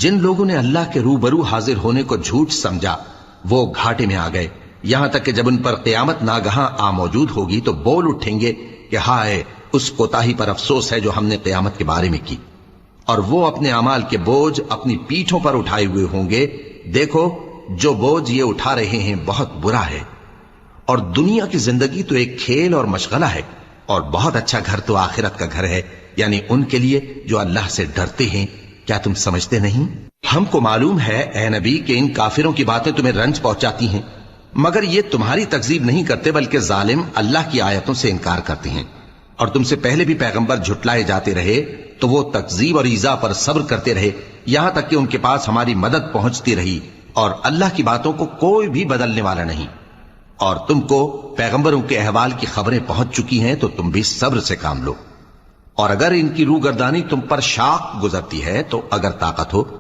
जिन लोगों ने अल्लाह के रूबरू हाजिर होने को झूठ समझा वो घाटे में आ गए, यहां तक कि जब उन पर क़यामत नागहां आ मौजूद होगी तो बोल उठेंगे कि हाय उस कोताही पर अफसोस है जो हमने क़यामत के बारे में की। और वो अपने अमाल के बोझ अपनी पीठों पर उठाए हुए होंगे। देखो जो बोझ ये उठा रहे हैं बहुत बुरा है। और दुनिया की जिंदगी तो एक खेल और मशगला है, और बहुत अच्छा घर तो आखिरत का घर है, यानी उनके लिए जो अल्लाह से डरते हैं। क्या तुम समझते नहीं? हमको मालूम है ए नबी कि इन काफिरों की बातें तुम्हें रंज पहुंचाती हैं, मगर ये तुम्हारी तकजीब नहीं करते बल्कि जालिम अल्लाह की आयतों से इनकार करते हैं। और तुमसे पहले भी पैगंबर झुटलाए जाते रहे तो वो तकजीब और ईजा पर सब्र करते रहे, यहां तक कि उनके पास हमारी मदद पहुंचती रही, और अल्लाह की बातों को कोई भी बदलने वाला नहीं। और तुमको पैगंबरों के अहवाल की खबरें पहुंच चुकी हैं तो तुम भी सब्र से काम लो। और अगर इनकी रूगर्दानी तुम पर शाख गुजरती है तो अगर ताकत हो